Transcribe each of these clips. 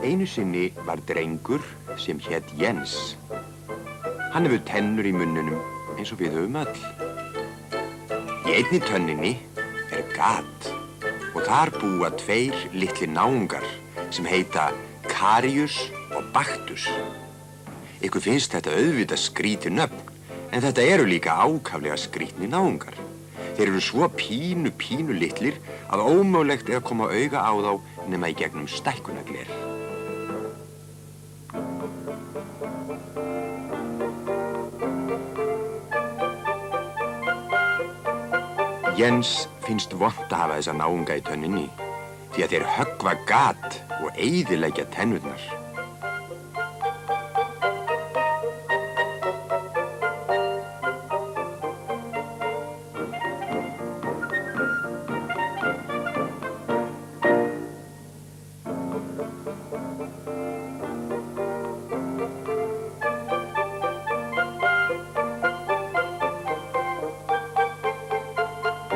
Einu sinni var drengur sem hét Jens. Hann hefur tennur í munnunum eins og við höfum öll. Í einni tönninni gat og þar búa tveir litlir náungar sem heita Karius og Baktus. Ykkur finnst þetta auðvitað skrýtin nöfn, en þetta eru líka ákaflega skrýtni náungar. Þeir eru svo pínu litlir að ómögulegt er að koma auga á þá nema í gegnum stækkunargler. Jens finnst vont að hafa þessa náunga í tönninni því að þeir höggva gat og eyðileggja tennurnar.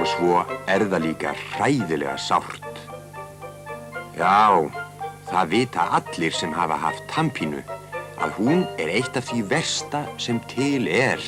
Og svo það líka hræðilega sárt. Já, það vita allir sem hafa haft tannpínu að hún eitt af því versta sem til er.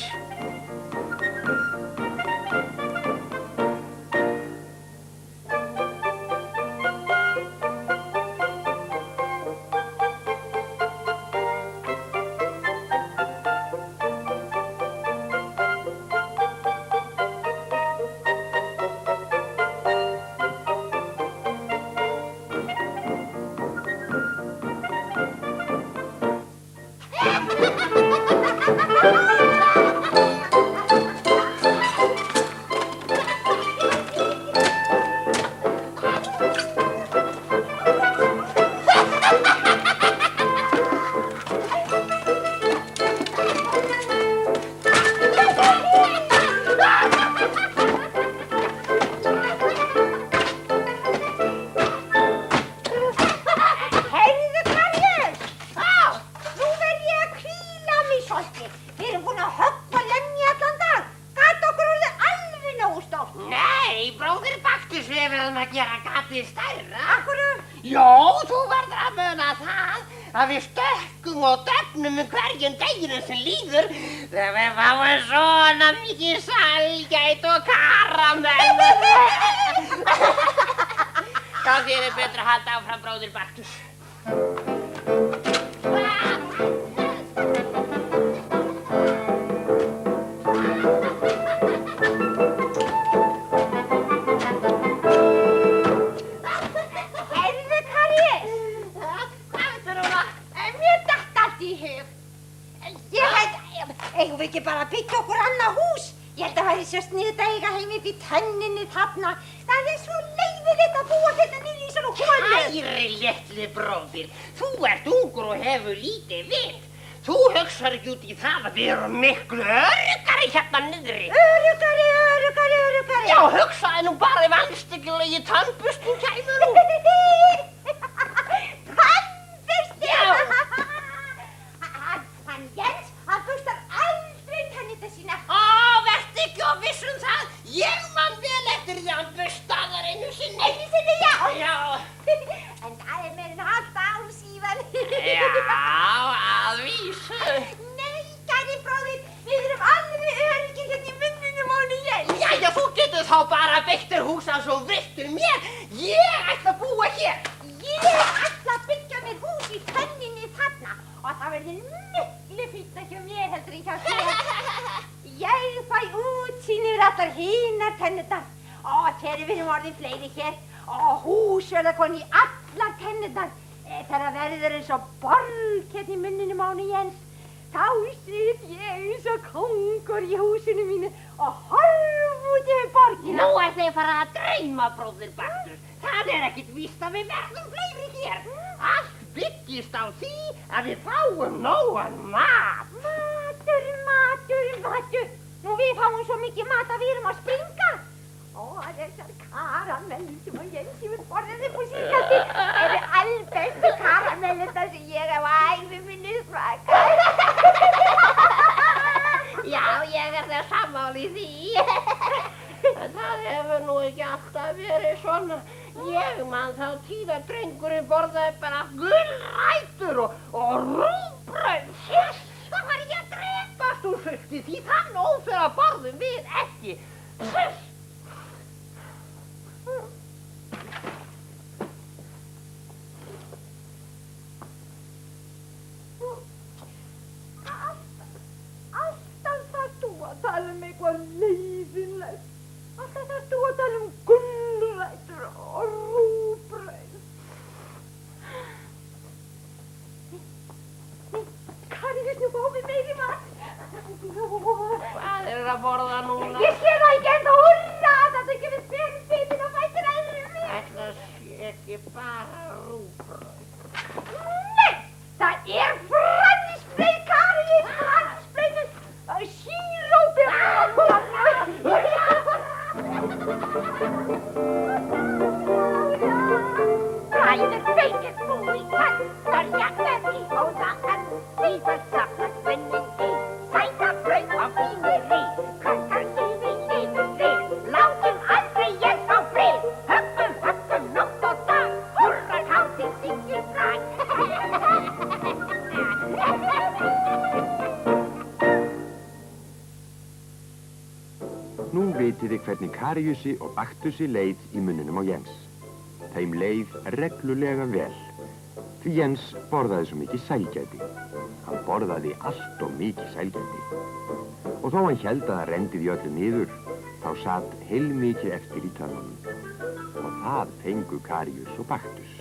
Við erum miklu öruggari hérna niðri. Öruggari. Já, hugsaði nú bara ef andstyggilegi tannburstin kæmi nú. Tannburstin? Já. Hann Jens, hann burstar aldrei tennurnar sínar. Vertu ekki of viss um það. Ég man vel eftir því að hann burstaði þær einu sinni. Einu sinni, já. Já. En það meira en halvt ár síðan. Já, að vísu. Þá bara byggtir húsans og vrittir mér. Ég ætla að búa hér. Ég ætla að byggja mér hús í tönninni þarna og það verður miklu fínna hjá mér heldur en hjá þér. Ég fæ útsýn yfir allar hinar tennurnar. Þegar við erum orðin fleiri hér og hús verða komin í allar tennurnar. Þegar verður eins og borg hérna í munninum á henni Jens. Þá sit ég eins og kóngur í húsinu mínu og horf út yfir borgina. Nú þið að fara að dreyma, bróðir Baktus. Það ekkert víst að við verðum fleiri hér. Allt byggist á því að við fáum nógan mat. Matur. Nú við fáum svo mikið mat að við erum að springa. Þessar karamellur sem að Jens hefur borðað upp á síðkasti eru albestu karamellurnar sem ég hef á ævi minni smakað. Já, ég er það sammála í því. En það hefur nú ekki alltaf verið svona. Ég man þá tíð að drengurinn borðaði bara gulrætur og rúgbrauð. Það var ekki að drepast úr sulti því þann óþverra borðum við ekki. Alltaf þarft þú að tala eitthvað leiðinlegt. Alltaf þarft þú að tala gulrætur og rúgbrauð. Karíus, nú fáum við meiri mat. Hvað er að borða núna? Ég sé það ekki ennþá, hurra! Þetta gefur spegnsveitin á fætur öðrum mig. Þetta sé ekki bara rúgbrauð. Nei, það er franskbrauð, Karíus, franskbrauð með sírópi. Bræður beikir búi kastar jakkaði og það síðan safnast vennin í. Sæta brauð á fínir í, kastar síðan yfir. Látum aldrei Jens á frið, höggum nótt og dag. Hurra káttinn syngir brag. Nú vitið þið hvernig Karíusi og Baktusi leið í munninum á Jens. Þeim leið reglulega vel. Því Jens borðaði svo mikið sælgæti. Hann borðaði allt og mikið sælgæti. Og þó hann hélt að það rendi því öllu niður, þá satt heilmikið eftir í tönnunum. Og það fengu Karíus og Baktus.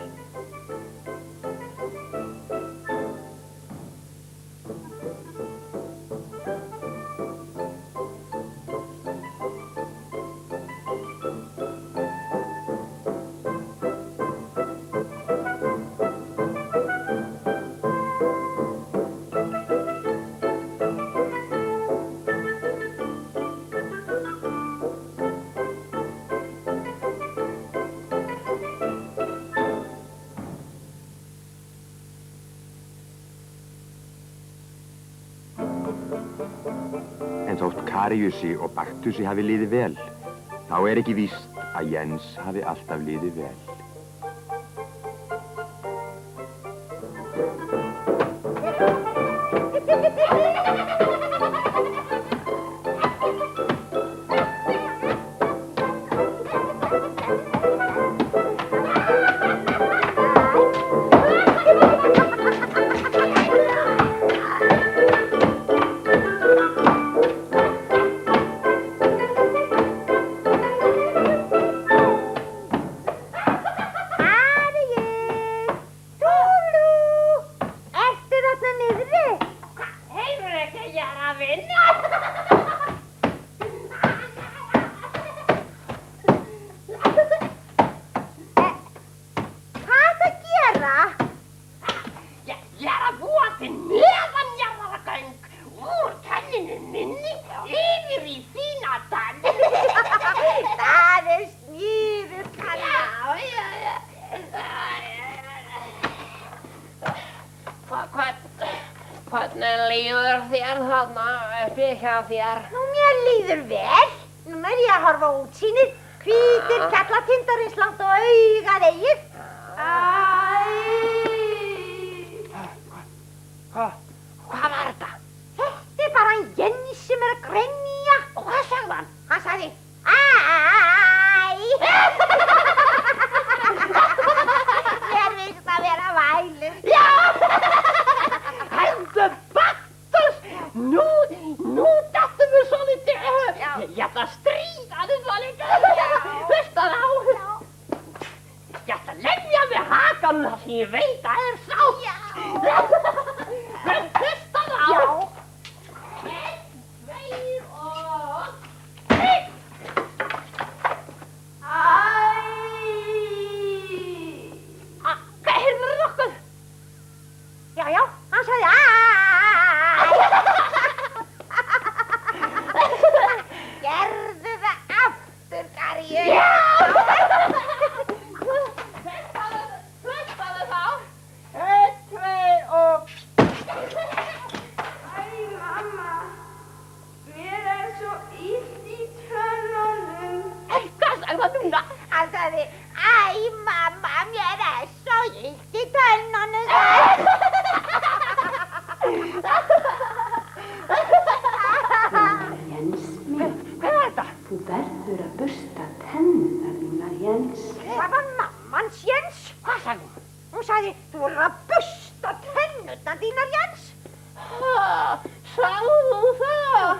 En þótt Karíusi og Baktusi hafi liðið vel, þá er ekki víst að Jens hafi alltaf liðið vel. Hvernig líður þér þarna uppi hjá þér? Nú, mér líður vel. Nú er ég að horfa á útsýnið. Hvítir kjallatindarins langt og augað eigið. Hvað var þetta? Þetta er bara Jens sem er að grenja. Og hvað sagði hann? Hann sagði, Mér finnst að vera vælur. Já! Heldur Baktus! Nú dettum við svolítið. Ég ætla að stríða þið svolítið. Hlustaðu á. Ég ætla að lemja með hakanum þar sem ég veit að er sátt. Hlustaðu á. Einn, tveir og... Heyrðu nokkuð? Jens minn. Hvað var þetta? Þú verður að bursta tennurnar þínar, Jens. Það var mammans Jens. Hvað sagði hún? Hún sagði, þú verður að bursta tennurnar þínar, Jens. Sagði hún það?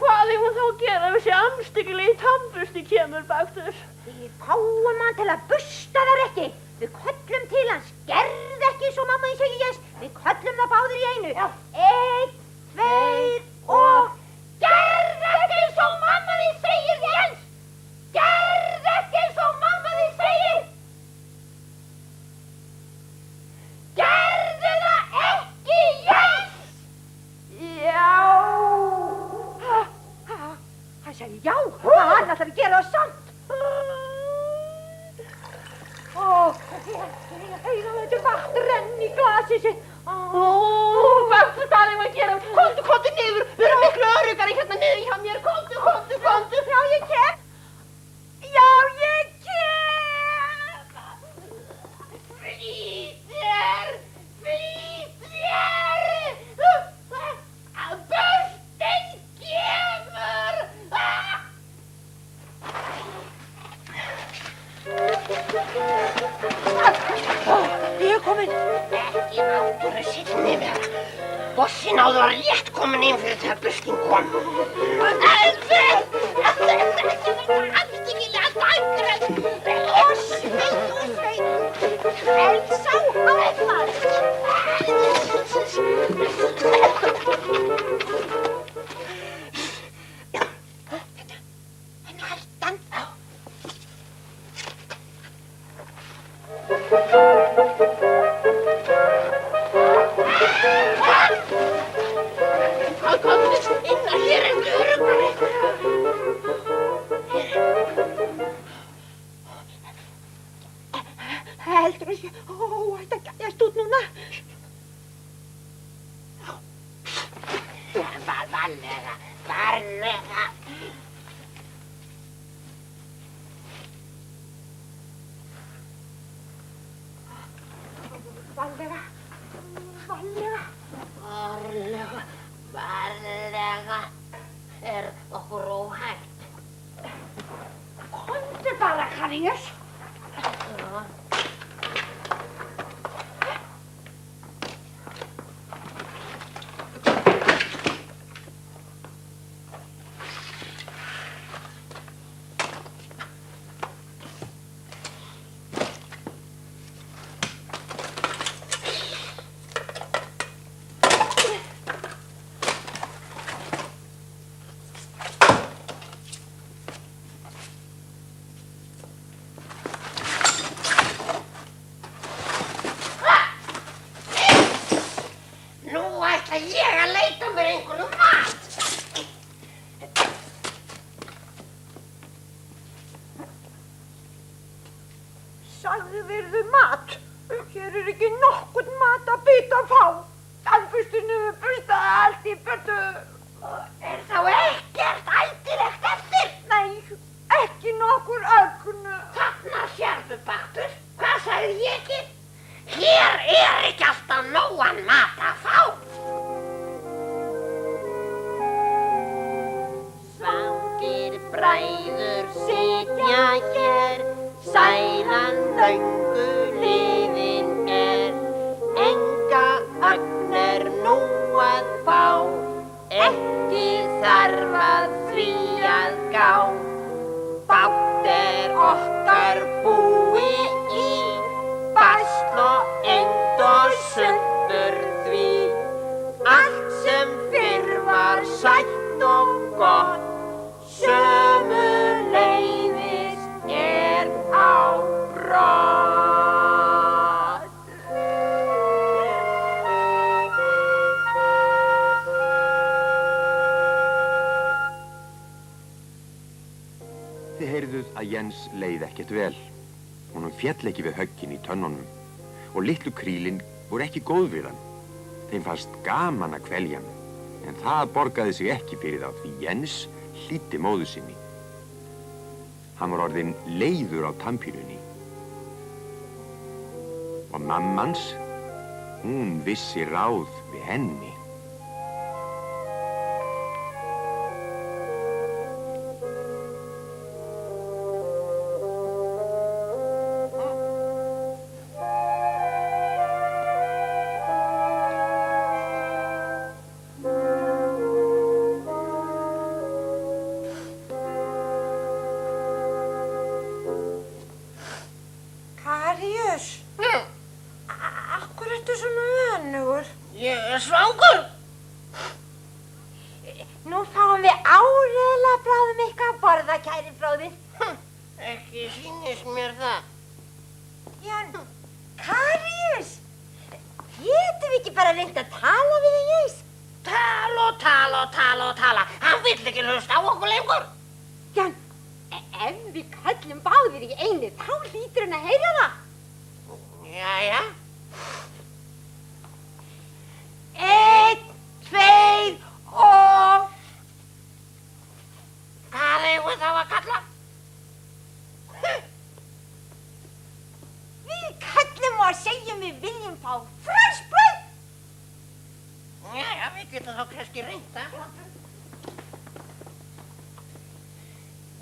Hvað er hún þá að gera ef þessi amstyggilegi tannbursti kemur baktur? Við fáum hann til að bursta þær ekki. Við köllum til hans, gerð ekki svo mamma þín segir Jens. Við köllum það báðir í einu. Já. 1, 2 og... Gerð ekki svo mamma þín segir, Jens! Gerð ekki svo mamma þín segir! Gerðu það ekki, Jens! Já. Hann sagði já, hann ætlar að gera það samt. Þetta er vatn renn í glasið sitt. Baktur, hvað er að gera? Komdu niður, við erum miklu öruggari hérna niður hjá mér. Komdu. Já, ég kem. Já, ég kem. Flýt þér! Burstin kemur! Ég er komin. Ekki náttúru sitni mér. Bossin áður var rétt komin inn fyrir þegar burstin kom. Afstíkilega dagröð! Elsa Henni hættan. Komdu inn að hér ertu öruggari. Heldur þessi, þetta gæjast út núna. Varlega. Varlega. Er okkur óhægt? Komdu bara, Karíus. Ég að leita mér einhverju mat. Sagðirðu mat? Hér er ekki nokkurn mat að bita fá. Tannburstinu burstaði allt í burtu. Er þá ekkert ætilegt eftir? Nei, ekki nokkur ögn. Þarna sérðu, Baktur. Hvað sagði ég ekki? Hér er ekki alltaf nógan mat að fá. Svangir bræður sitja hér, sælan löngu liðin er. Enga ögn er nú að fá, ekki þarf að því að gá. Bátt er okkar búi í, basl og eymd og sundur því. Allt sem fyrr var sætt og gott, sömuleiðis er á brott. Þið heyrðuð að Jens leið ekkert vel. Honum féll ekki við höggin í tönnunum og litlu krílin voru ekki góð við hann. Þeim fannst gaman að kvelja hann, en það borgaði sig ekki fyrir þá því Jens hlýddi móður sinni. Hann var orðinn leiður á tannpírunni. Og mammans, hún vissi ráð við henni. lengur! Nú fáum við áreiðanlega bráðum eitthvað að borða, kæri bróðir. Ekki sýnist mér það. Jón, Karíus, getum við ekki bara reynt að tala við þig, Jós? Tala og tala og tala og tala. Hann vill ekki hlusta á okkur lengur. Jón, ef við kallum báðir í einu, þá hlýtur hann að heyra það. Jæja. 1, 2 og... Hvað eigum við þá að kalla? Við kallum og segjum við viljum fá franskbrauð. Jæja, við getum þá kannski reynt það.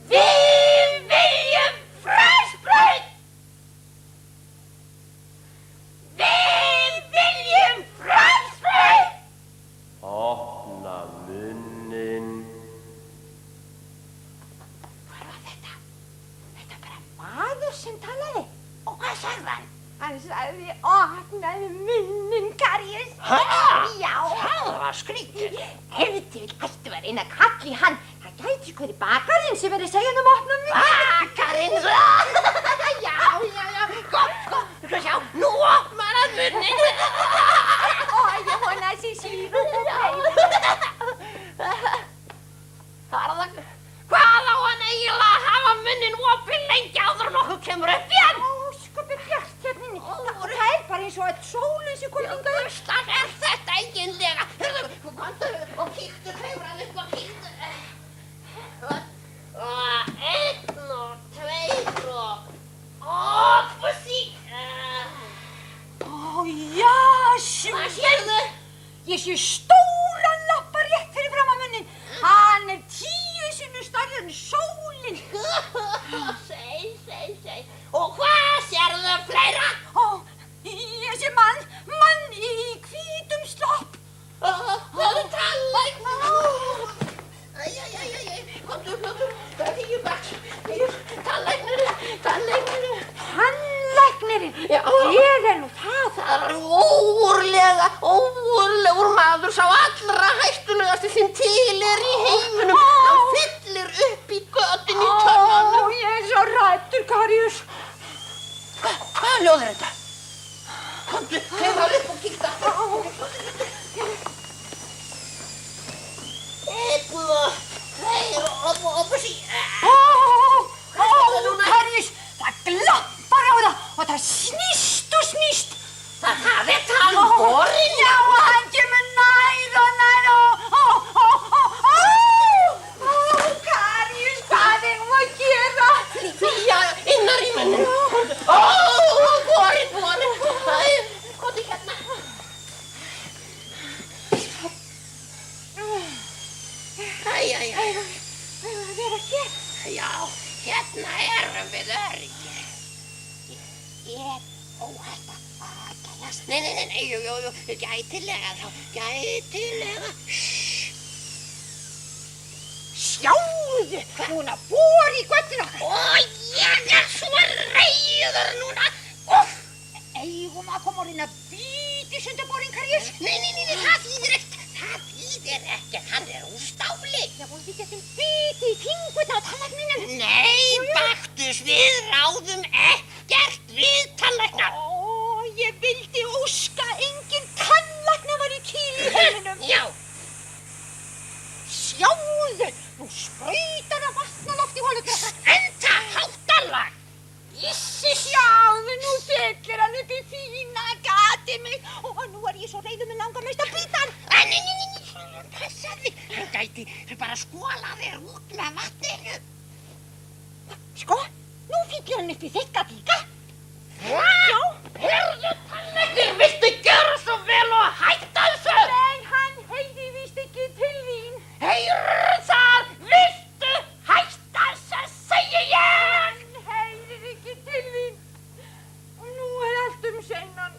Við viljum franskbrauð! Við viljum franskbrauð! Opna munninn. Hvað var þetta? Þetta bara maður sem talaði. Og hvað sagði hann? Hann sagði, opnaðu munninn, Karíus. Hæ? Já. Það var skrítið. Ef til hættu að reyna að kalla í hann, það gæti sko verið bakarinn sem verið að segja hann um opna munninn. Bakarinn! Já, gott. Þú skal sjá, nú opnar hann munninn. Ó, ég vona að sé síðan Hvað á hann eiginlega að hafa munninn opinn lengi áður en okkur kemur upp í hann? Ósköpi bjart hérna inni. Það er bara eins og að sólinn sé komin hingað upp. Hvurslags er þetta eiginlega? Hörðu, komdu og kíktu, klifraðu upp og kíktu. Og 1 og 2 og fussi. Ó, jásjú. Hvað sérðu? Ég sé stóran lappa rétt fyrir fram á munnin. Hann er 10 sinnum stærri en sólinn. Seg. Og hvað sérðu fleira? Ó, ég sé mann í hvítum slopp. Það er tannlæknir. Æ, komdu, það er 10 baks. Tannlæknirinn. Tannlæknirinn? Já. Ég er nú það. Það er ógurlegur maður, sá allra hættulegasti sem til er í heiminum. Hann fyllir upp í götin í tönnunum. Ó, ég er svo hræddur, Karíus. Hvaða ljóð er þetta? Komdu, klifraðu upp og kíktu. 1 og 2 og fussi. Ó, Karíus, það glampar á það og það snýst og snýst. Það er tannborinn. Já, hann kemur nær og nær og... Ó, Karíus, hvað er nú að gera? Já, innar í munninn. Borinn. Komdu hérna. Æ. Vera hér. Já, hérna erum við öryggir. Ég óhætt að gæjast. Nei, jú, gætilega þá, gætilega. Sjáðu, hún að bor í göttuna. Og ég er svo reiður núna. Úff! Eigum að koma og reyna að bíti sundarborinn, Karíus. Nei, það þýðir ekkert. Hann er úr stáli. Já, og við getum bíti í fingurna á tannlækninum. Nei, Baktus, við ráðum ekkert við tannlæknar. Ó, ég vildi óska engin tannlækna var í til í heiminum. Já. Sjáðu, nú sprautar að vatnaloft í holurnar. Enda háttalag. Issi, sjáðu, nú fyllir hann upp í fína gatið mig. Og nú er ég svo reiður með langar mest að bíta hann. Nei, passaði. Hann gæti bara skóla þér út með vatninu. Sko, nú fyllir hann upp í þitt gat líka. Já. Heyrðu, tannlæknir, viltu gera svo vel og hætta þessu? Nei, hann heyri víst ekki til þín. Heyrðu það, viltu hætta þessu, segi ég. Hann heyrir ekki til þín. Og nú er allt sennan.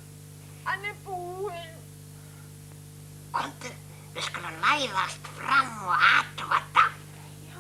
Hann er búinn. Komdu, við skulum læðast fram og athuga þetta. Já.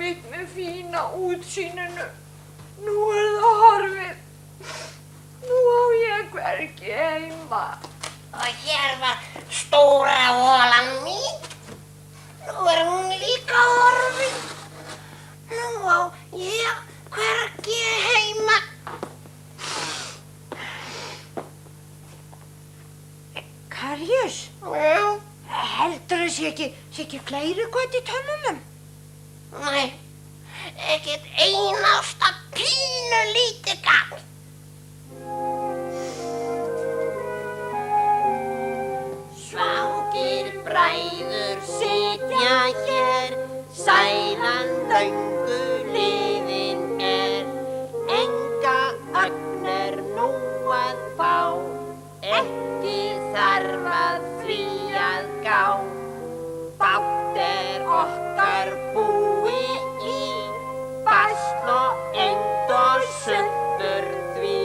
mitt með fína útsýninu. Nú það horfið. Nú á ég hvergi heima. Og hér var stóra holan mín. Nú hún líka horfin. Nú á ég hvergi heima. Karíus, Já, heldurðu sé ekki fleiri gott í tönnunum? nei, ekkert einasta pínu lítið gagn. Svangir bræður sitja hér, sælan löngu liðin enga ögn nú að fá, ekki þarf að því að gá. Fátt okkar búi í, basl og eymd og sundur því.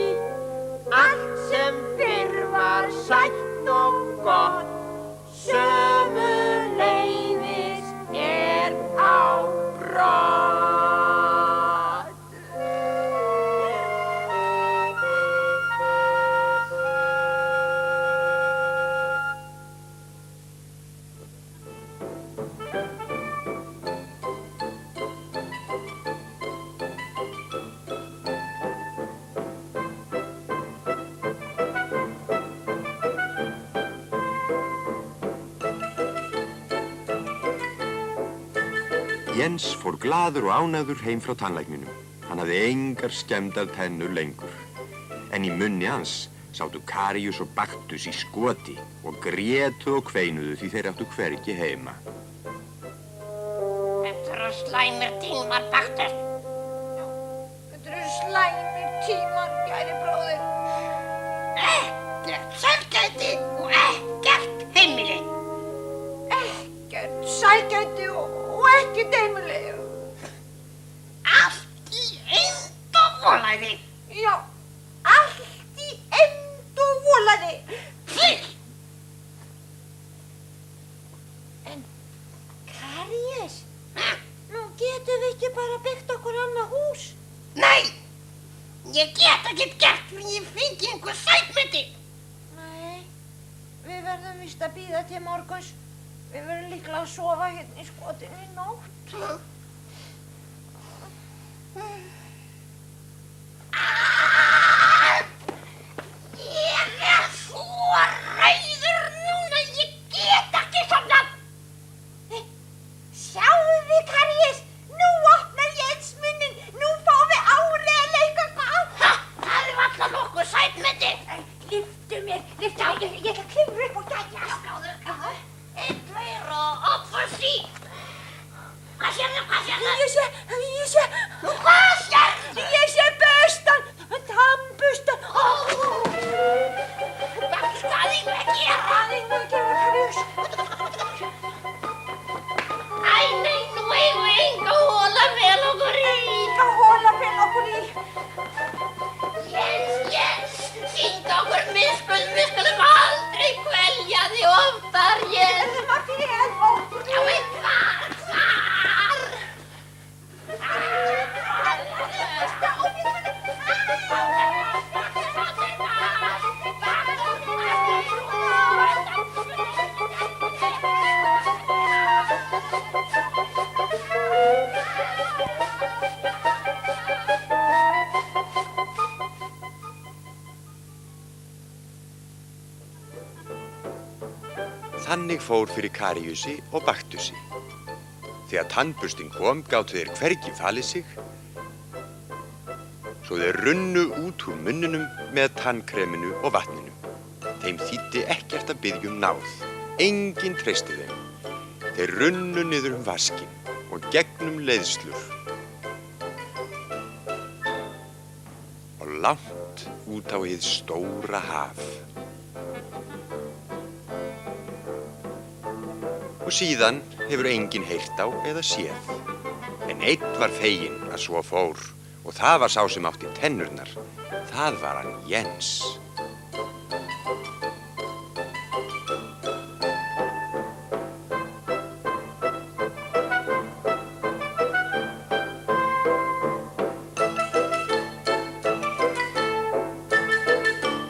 Allt sem fyrr var sætt og gott, sömuleiðis á brott. Jens fór glaður og ánægður heim frá tannlækninum. Hann hafði engar skemmdar tennur lengur. En í munni hans sátu Karíus og Baktus í skoti og grétu og kveinuðu því þeir áttu hvergi heima. Þetta eru slæmir tímar, Baktus. Þetta eru slæmir tímar, kæri bróðir. Ekkert sælgæti og ekkert heimili. Ekkert sælgæti og ekkert heimili. Allt í eymd og volæði. Já, allt í eymd og volæði. Fyrr! En, Karíus, nú getum við ekki bara byggt okkur annað hús. Nei, ég get ekkert gert fyrir ég fengi einhver sætmeti. Nei, við verðum víst að bíða til morguns. Við verðum líklega að sofa hérna í skotinu í nótt. Ég svo reiður núna, ég get ekki sofnað. Sjáðu þið, Karíus, nú opnar Jens munninn. Nú fáum við árið að leika golf. Það er varla nokkuð sætmeti. Lyftu mér, ég ætla að klifra upp og gæja. Skráðu. 1, 2 og upp og sí. Hvað sérðu? Ég sé. Hvað sérðu? Ég sé bustan, tannbustan. Hvað eigum við að gera? Hvað eigum við að gera, Karíus? Æ, nei, nú eigum við enga hola vel okkur í. Enga hola fel okkur í. Jens, sýndu okkur miskunn, við skulum aldrei kvelja þig oftar, Jens. Það var vel okkur. Já, en hvar? Þannig fór fyrir Karíusi og Baktusi. Þegar tannburstin kom gátu þeir hvergi falið sig, svo þeir runnu út úr munnunum með tannkreminu og vatninu. Þeim þýddi ekkert að biðja náð. Enginn treysti þeim. Þeir runnu niður vaskinn og gegnum leiðslur. Og langt út á hið stóra haf. Og síðan hefur enginn heyrt á eða séð. En einn var feginn að svo fór og það var sá sem átti tennurnar. Það var hann Jens.